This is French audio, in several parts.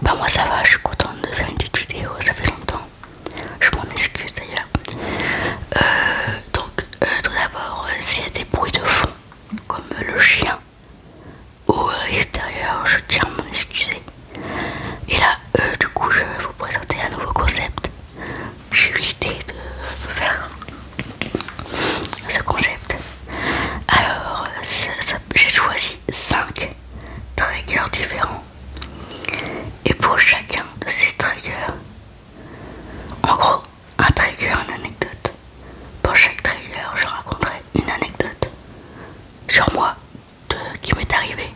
Bah moi ça va, je suis contente de faire une petite vidéo, ça fait longtemps. Je m'en excuse d'ailleurs. Tout d'abord, s'il y a des bruits de fond, comme le chien ou à l'extérieur, je tiens à m'en excuser. Et là, du coup, je vais vous présenter un nouveau concept. J'ai eu l'idée de faire ce concept. Alors, j'ai choisi 5 triggers différents. Et pour chacun de ces triggers, en gros, un trigger, une anecdote. Pour chaque trigger, je raconterai une anecdote sur moi, qui m'est arrivé,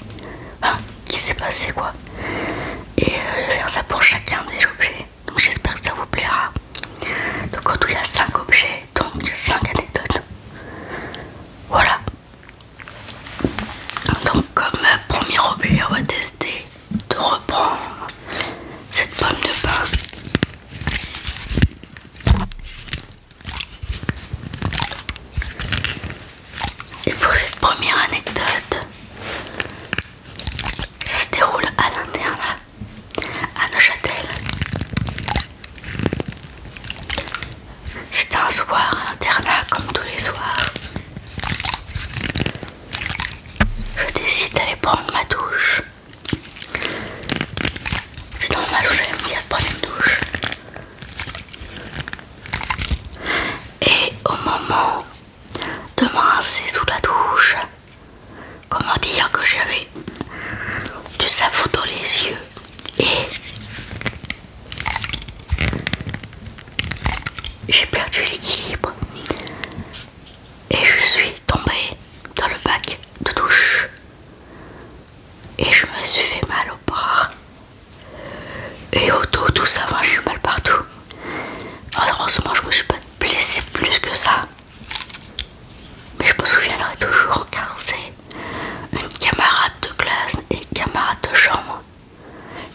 enfin, qui s'est passé quoi. Et je vais faire ça pour chacun des objets. Donc j'espère que ça vous plaira. Donc en tout, il y a 5 objets, donc 5 anecdotes. Voilà. Donc comme premier objet, on va tester de reprendre cette pomme de pain. Et pour cette première anecdote, ça se déroule à l'internat, à Neuchâtel. C'était un soir à l'internat comme tous les soirs. Je décide d'aller prendre ma douche. C'est normal, vous allez me dire de prendre une douche. Et au moment de me rincer sous la douche, comment dire que j'avais du savon dans les yeux et j'ai perdu l'équilibre et je suis tombée dans le bac de douche et je me suis fait mal au bras et au dos, tout ça, enfin, j'ai eu mal partout. Heureusement, je me suis pas blessée plus que ça, mais je me souviendrai toujours car c'est une camarade de classe et camarade de chambre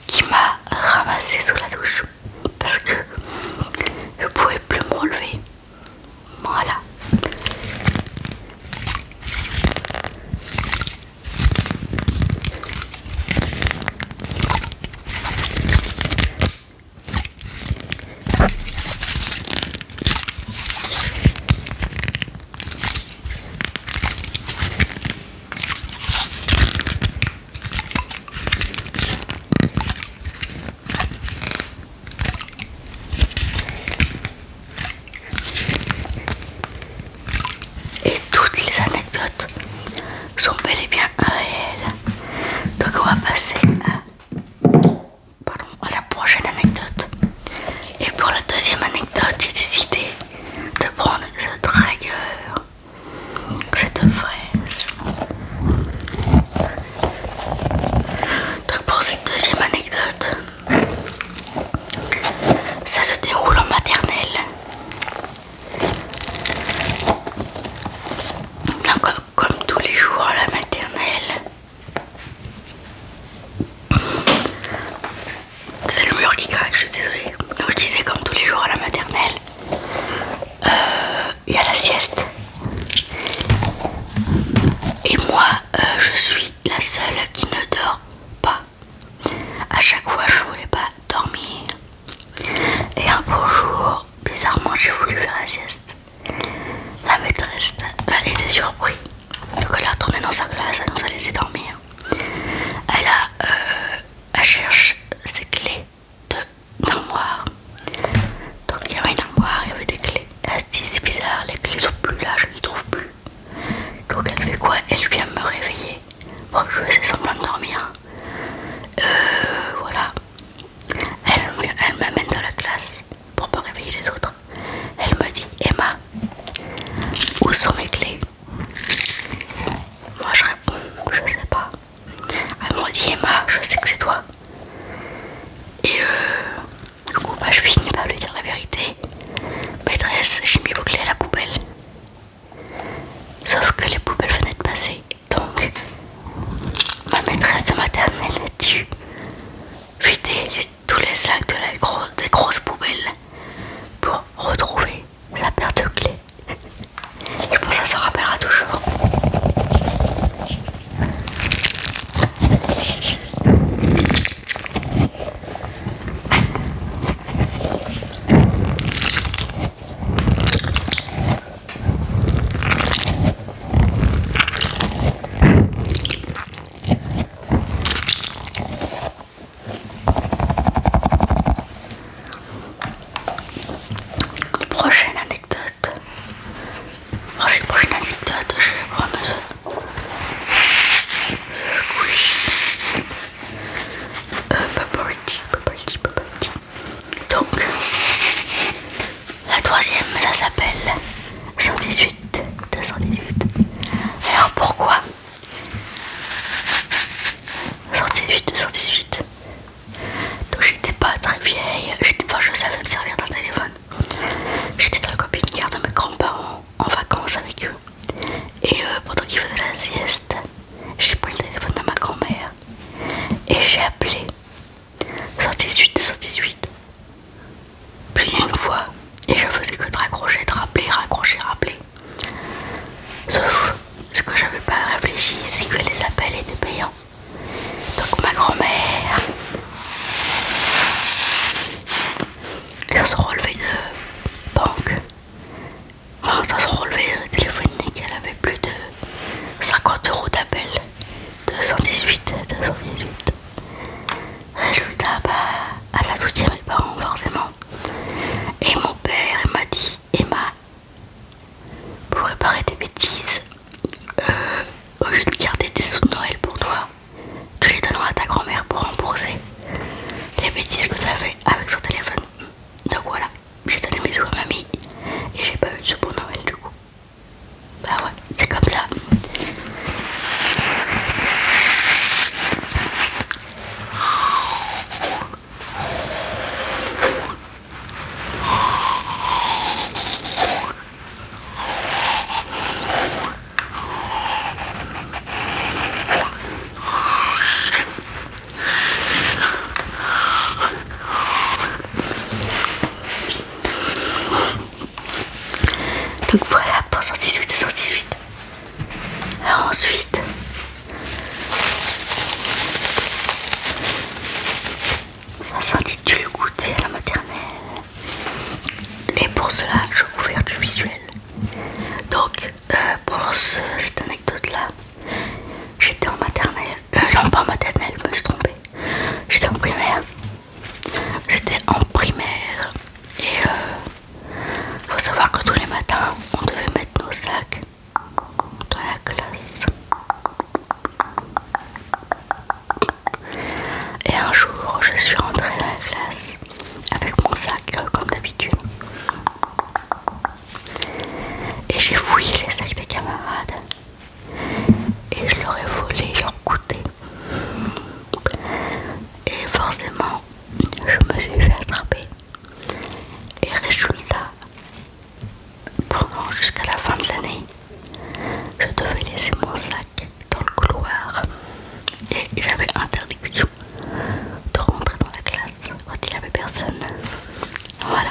qui m'a ramassé sous la douche parce que je pouvais plus me relever. Voilà. Et toutes les anecdotes sont bel et bien réelles. Donc on va passer à la prochaine anecdote. Et pour la deuxième anecdote, j'ai décidé de prendre ce trigger, cette fraise. Donc pour cette deuxième anecdote, ça se déroule en maternelle. Comme tous les jours à la maternelle. C'est le mur qui craque, je suis désolée. Donc je disais comme tous les jours à la maternelle. Il y a la sieste. Et moi, je suis la seule qui ne dort pas. À chaque fois, je voulais pas dormir. Et un beau jour, bizarrement, j'ai voulu faire la sieste. La maîtresse a été surprise. Donc elle a retourné dans sa classe, elle nous a laissé dormir. Elle cherche ses clés d'armoire. Donc il y avait une armoire, il y avait des clés. Elle se dit c'est bizarre, les clés sont plus là, je ne les trouve plus. Donc elle fait quoi? Elle vient me réveiller. Bon, je faisais semblant de dormir. Voilà. Elle m'amène dans la classe pour pas réveiller les autres. Elle me dit Emma, où sont mes clés? Moi je réponds, je sais pas. Elle me dit Emma, je sais que c'est toi. Et du coup je finis par lui dire la vérité. Maîtresse, j'ai mis vos clés à la poubelle. Sauf que les poubelles venaient de passer. Donc ma maîtresse de maternelle a dû vider tous les sacs des grosses poubelles pour retrouver sa paire de clés. Je pense à dans son relevé téléphonique, elle avait plus de 50 € d'appel. 218. Résultat, elle a soutenu mes parents forcément. Et mon père il m'a dit, Emma, pour réparer tes bêtises, au lieu de garder des sous de Noël pour toi, tu les donneras à ta grand-mère pour rembourser les bêtises que tu as fait avec son téléphone. Donc voilà, j'ai donné mes sous à mamie et j'ai pas eu de sous pour Noël du coup. Bah ouais, c'est comme ça. Donc voilà pour 118 et 118. Alors ensuite, ça s'intitule Goûter à la maternelle. Et pour cela, je vais vous faire du visuel. Donc, pour cette anecdote-là, j'étais en maternelle. Non, pas en maternelle, je me suis trompée. J'étais en primaire. Et faut savoir que tous les matins, on devait mettre nos sacs dans la classe. Et un jour, je suis rentrée dans la classe avec mon sac, comme d'habitude. Et j'ai fouillé les sacs des camarades. Et je leur ai volé leur goûter. Et forcément, je me suis fait attraper. Et résultat, jusqu'à la fin de l'année, je devais laisser mon sac dans le couloir. Et j'avais interdiction de rentrer dans la classe quand il n'y avait personne. Voilà.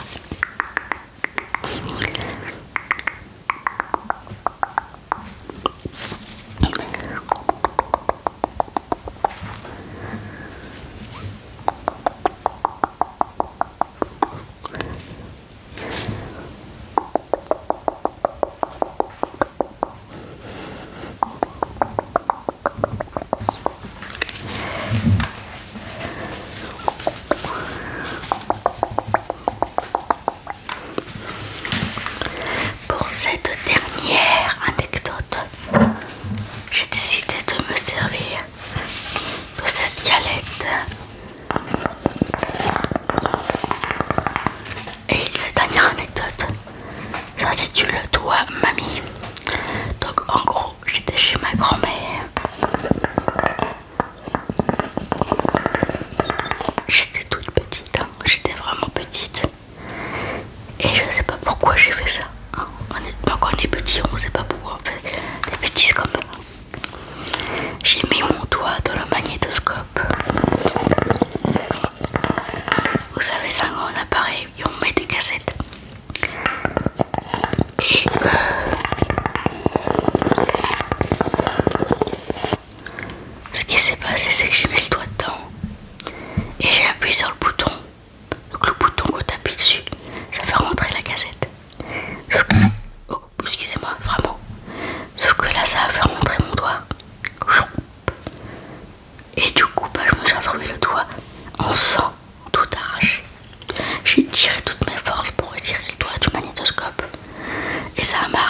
Pour cette dernière anecdote, j'ai décidé de me servir de cette galette. Et la dernière anecdote s'intitule Toi, mamie. Donc en gros, j'étais chez ma grand-mère. J'étais toute petite, hein. J'étais vraiment petite. Et je sais pas pourquoi j'ai fait ça. Honnêtement, quand on est petit, on sait pas pourquoi on fait des bêtises comme ça. J'ai mis mon doigt dans le magnétoscope. Vous savez, c'est un grand appareil et on met des cassettes. Et ce qui s'est passé, c'est que j'ai mis le doigt dedans et j'ai appuyé sur le bouton. Donc le bouton qu'on appuie dessus, ça fait rentrer la cassette. Sauf que... Oh, excusez-moi, vraiment. Sauf que là, ça a fait rentrer mon doigt. Et du coup, je me suis retrouvé le doigt en sang, tout arraché. J'ai tiré toutes mes forces pour retirer le doigt du magnétoscope. Et ça m'a